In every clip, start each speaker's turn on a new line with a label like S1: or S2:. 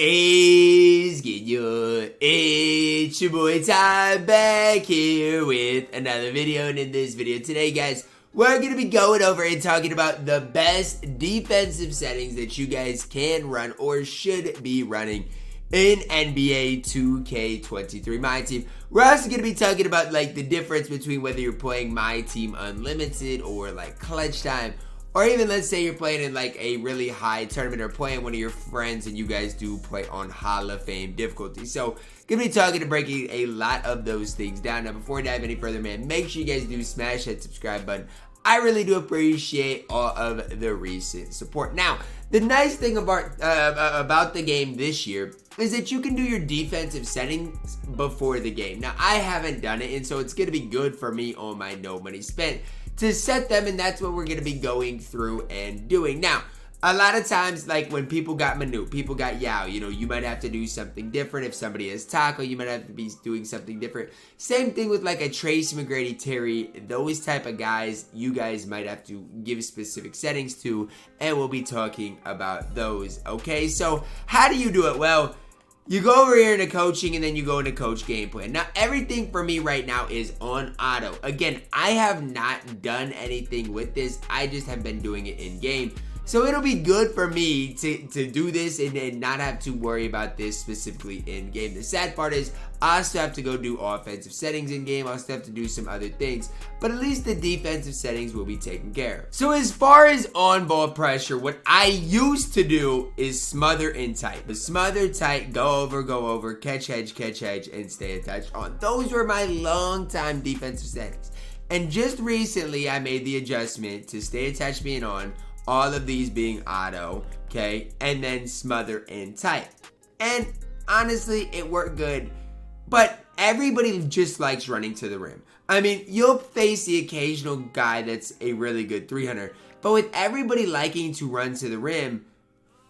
S1: is good? It's your boy Ty back here with another video, and in this video today, guys, we're going to be going over and talking about the best defensive settings that you guys can run or should be running in NBA 2K23 MyTeam. We're also going to be talking about like the difference between whether you're playing MyTeam Unlimited or like Clutch Time, or even let's say you're playing in like a really high tournament or playing one of your friends and you guys do play on Hall of Fame difficulty. So gonna be talking and breaking a lot of those things down. Now before I dive any further, man, make sure you guys do smash that subscribe button. I really do appreciate all of the recent support. Now, the nice thing about the game this year is that you can do your defensive settings before the game. Now, I haven't done it, and so it's going to be good for me on my no money spent to set them, and that's what we're going to be going through and doing. Now, a lot of times, like when people got Manu, people got Yao, you know, you might have to do something different. If somebody has Taco, you might have to be doing something different. Same thing with like a Tracy McGrady, Terry, those type of guys, you guys might have to give specific settings to, and we'll be talking about those, okay? So, how do you do it? Well, you go over here into coaching and then you go into coach game plan. Now, everything for me right now is on auto. Again, I have not done anything with this. I just have been doing it in game. So it'll be good for me to do this and not have to worry about this specifically in game. The sad part is I still have to go do offensive settings in game. I still have to do some other things, but at least the defensive settings will be taken care of. So as far as on ball pressure, what I used to do is smother and tight. The smother, tight, go over, catch edge, and stay attached on. Those were my long time defensive settings. And just recently I made the adjustment to stay attached being on, all of these being auto, okay, and then smother and tight. And honestly, it worked good, but everybody just likes running to the rim. I mean, you'll face the occasional guy that's a really good 300, but with everybody liking to run to the rim,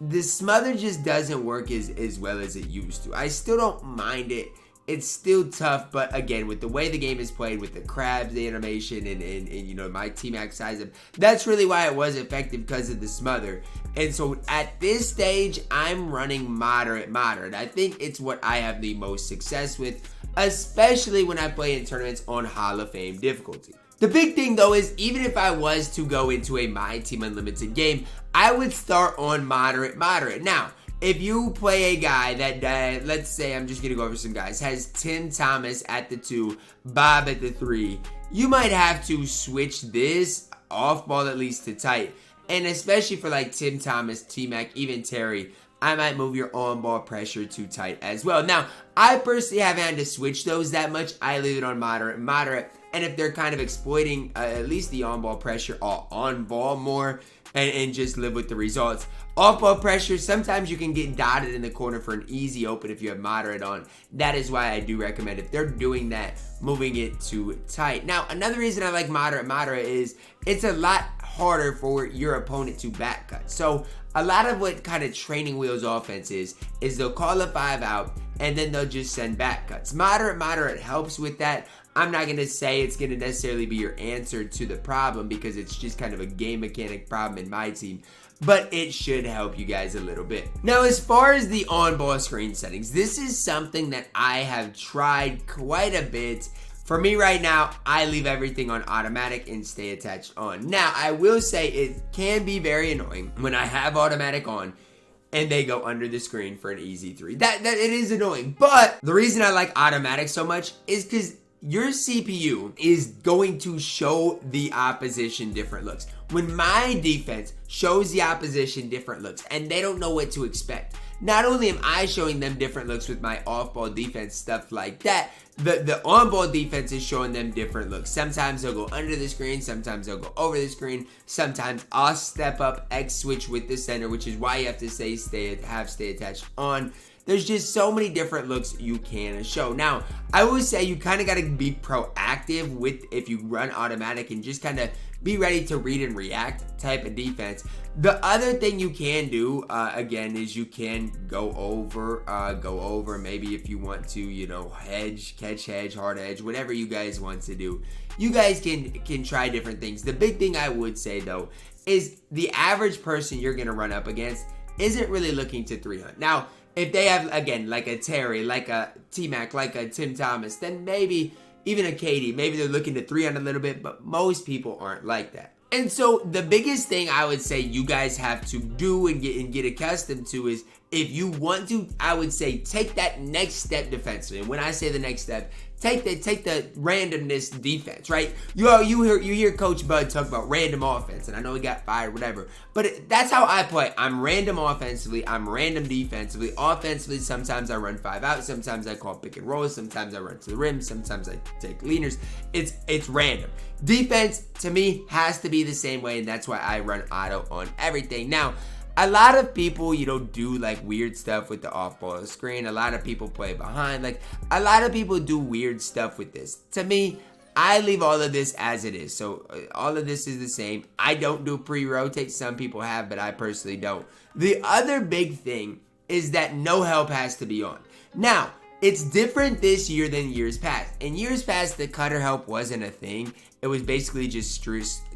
S1: the smother just doesn't work as well as it used to. I still don't mind it. It's still tough, but again, with the way the game is played, with the crabs, the animation, and you know, my team max size, that's really why it was effective, because of the smother. And so at this stage, I'm running moderate. I think it's what I have the most success with, especially when I play in tournaments on Hall of Fame difficulty. The big thing though is, even if I was to go into a MyTeam Unlimited game, I would start on moderate. Now, if you play a guy that, let's say, I'm just going to go over some guys, has Tim Thomas at the 2, Bob at the 3, you might have to switch this off ball at least to tight. And especially for like Tim Thomas, T-Mac, even Terry, I might move your on ball pressure to tight as well. Now, I personally haven't had to switch those that much. I leave it on moderate. And if they're kind of exploiting at least the on ball pressure, I'll on ball more and just live with the results. Off ball pressure, sometimes you can get dotted in the corner for an easy open if you have moderate on. That is why I do recommend, if they're doing that, moving it to tight. Now, another reason I like moderate is it's a lot harder for your opponent to back cut. So a lot of what kind of training wheels offense is they'll call a 5 out and then they'll just send back cuts. Moderate helps with that. I'm not going to say it's going to necessarily be your answer to the problem, because it's just kind of a game mechanic problem in my team, but it should help you guys a little bit. Now, as far as the on-ball screen settings, this is something that I have tried quite a bit. For me right now, I leave everything on automatic and stay attached on. Now, I will say it can be very annoying when I have automatic on and they go under the screen for an easy 3. That it is annoying, but the reason I like automatic so much is because your CPU is going to show the opposition different looks. When my defense shows the opposition different looks and they don't know what to expect, not only am I showing them different looks with my off-ball defense, stuff like that, the on-ball defense is showing them different looks. Sometimes they'll go under the screen, sometimes they'll go over the screen, sometimes I'll step up X switch with the center, which is why you have to stay attached on. There's just so many different looks you can show. Now, I would say you kind of got to be proactive with, if you run automatic, and just kind of be ready to read and react type of defense. The other thing you can do, again, is you can go over, maybe if you want to, you know, hedge, catch hedge, hard edge, whatever you guys want to do. You guys can try different things. The big thing I would say, though, is the average person you're going to run up against isn't really looking to 300. Now, If they have, again, like a Terry, like a T-Mac, like a Tim Thomas, then maybe even a KD, maybe they're looking to 3 on a little bit, but most people aren't like that. And so the biggest thing I would say you guys have to do and get accustomed to is, if you want to, I would say take that next step defensively. And when I say the next step, take the randomness defense, right? You hear Coach Bud talk about random offense, and I know he got fired, whatever. But that's how I play. I'm random offensively. I'm random defensively. Offensively, sometimes I run 5 out. Sometimes I call pick and roll. Sometimes I run to the rim. Sometimes I take leaners. It's random. Defense, to me, has to be the same way, and that's why I run auto on everything. Now, a lot of people, do like weird stuff with the off-ball screen. A lot of people play behind. Like, a lot of people do weird stuff with this. To me, I leave all of this as it is. So all of this is the same. I don't do pre-rotate. Some people have, but I personally don't. The other big thing is that no help has to be on. Now, it's different this year than years past. In years past, the cutter help wasn't a thing. It was basically just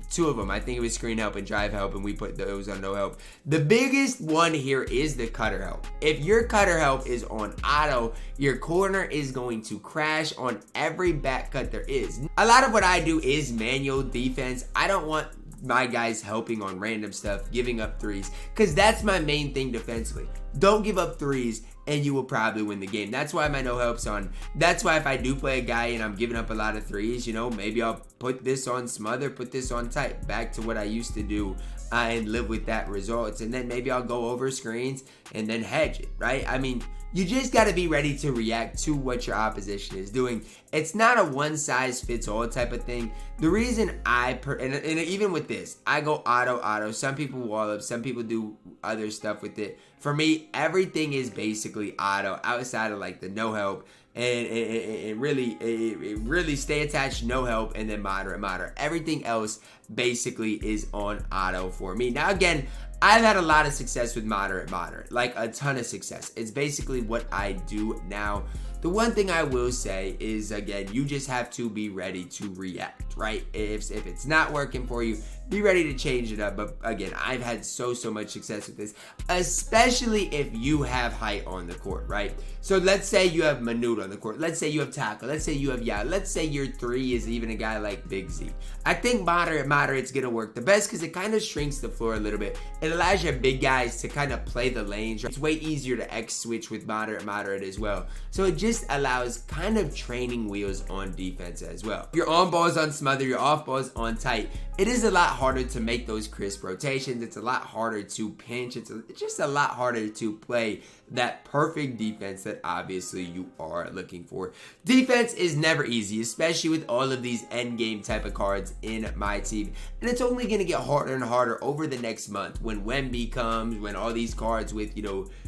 S1: 2 of them. I think it was screen help and drive help, and we put those on no help. The biggest one here is the cutter help. If your cutter help is on auto, your corner is going to crash on every back cut there is. A lot of what I do is manual defense. I don't want my guys helping on random stuff, giving up 3s, because that's my main thing defensively. Don't give up 3s, and you will probably win the game. That's why my no help's on. That's why if I do play a guy and I'm giving up a lot of 3s, maybe I'll put this on smother, put this on tight, back to what I used to do, and live with that results. And then maybe I'll go over screens and then hedge it, right? I mean, you just got to be ready to react to what your opposition is doing. It's not a one-size-fits-all type of thing. The reason and even with this, I go auto. Some people wall up. Some people do other stuff with it. For me, everything is basically auto outside of like the no help. And really stay attached, no help, and then moderate. Everything else basically is on auto for me. Now, again, I've had a lot of success with moderate, like a ton of success. It's basically what I do now. The one thing I will say is, again, you just have to be ready to react, right? If it's not working for you, be ready to change it up. But again, I've had so much success with this, especially if you have height on the court, right? So let's say you have Manute on the court. Let's say you have Taka. Let's say you have Yao. Let's say your 3 is even a guy like Big Z. I think moderate's going to work the best because it kind of shrinks the floor a little bit. It allows your big guys to kind of play the lanes. It's way easier to X switch with moderate as well. So it just allows kind of training wheels on defense as well. Your on ball is on smother, your off ball is on tight. It is a lot harder to make those crisp rotations. It's a lot harder to pinch. It's just a lot harder to play that perfect defense that obviously you are looking for. Defense is never easy, especially with all of these end game type of cards in my team. And it's only going to get harder and harder over the next month when Wemby comes, when all these cards with,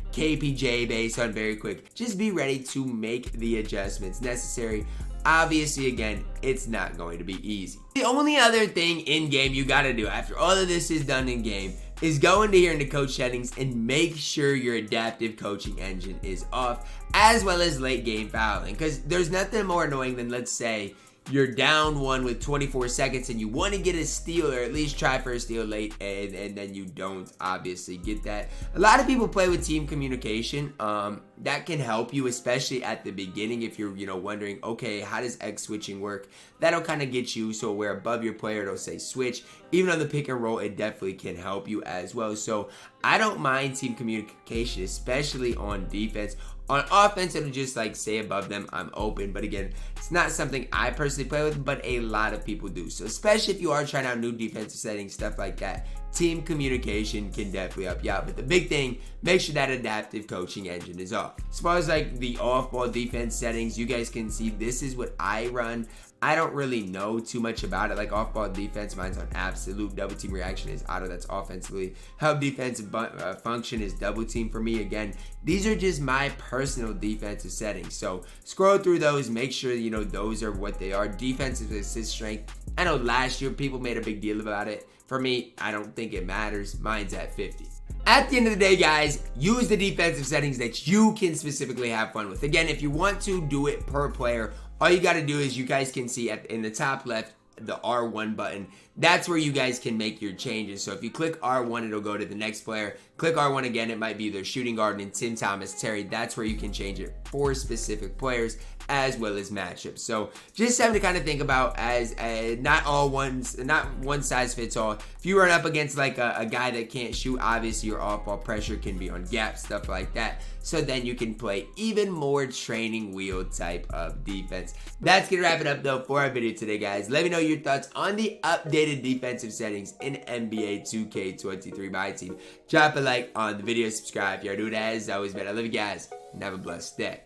S1: KPJ base on very quick. Just be ready to make the adjustments necessary. Obviously, again, it's not going to be easy. The only other thing in game you got to do after all of this is done in game is go into here into coach settings and make sure your adaptive coaching engine is off, as well as late game fouling, because there's nothing more annoying than, let's say, you're down 1 with 24 seconds and you want to get a steal, or at least try for a steal late, and then you don't obviously get that. A lot of people play with team communication. That can help you, especially at the beginning if you're wondering, okay, how does X switching work? That'll kind of get you so where above your player it'll say switch. Even on the pick and roll, it definitely can help you as well. So I don't mind team communication, especially on defense. On offense, it'll just like say above them, I'm open. But again, it's not something I personally play with, but a lot of people do. So especially if you are trying out new defensive settings, stuff like that, team communication can definitely help you out. But the big thing, make sure that adaptive coaching engine is off. As far as like the off-ball defense settings, you guys can see this is what I run. I don't really know too much about it. Like off-ball defense, mine's on absolute. Double team reaction is auto. That's offensively. Help defensive function is double team for me. Again, these are just my personal defensive settings. So scroll through those. Make sure those are what they are. Defensive assist strength. I know last year people made a big deal about it. For me, I don't think it matters. Mine's at 50. At the end of the day, guys, use the defensive settings that you can specifically have fun with. Again, if you want to do it per player, all you got to do is, you guys can see in the top left, the R1 button. that's where you guys can make your changes. So if you click R1, it'll go to the next player. Click R1 again, it might be their shooting guard and Tim Thomas Terry. That's where you can change it for specific players as well as matchups. So just something to kind of think about, as not one size fits all. If you run up against like a guy that can't shoot, obviously your off-ball pressure can be on gaps, stuff like that. So then you can play even more training wheel type of defense. That's gonna wrap it up though for our video today, guys. Let me know your thoughts on the updated defensive settings in NBA 2K23 MyTeam. Drop a like on the video, subscribe if you're new. As always, man, I love you guys and have a blessed day.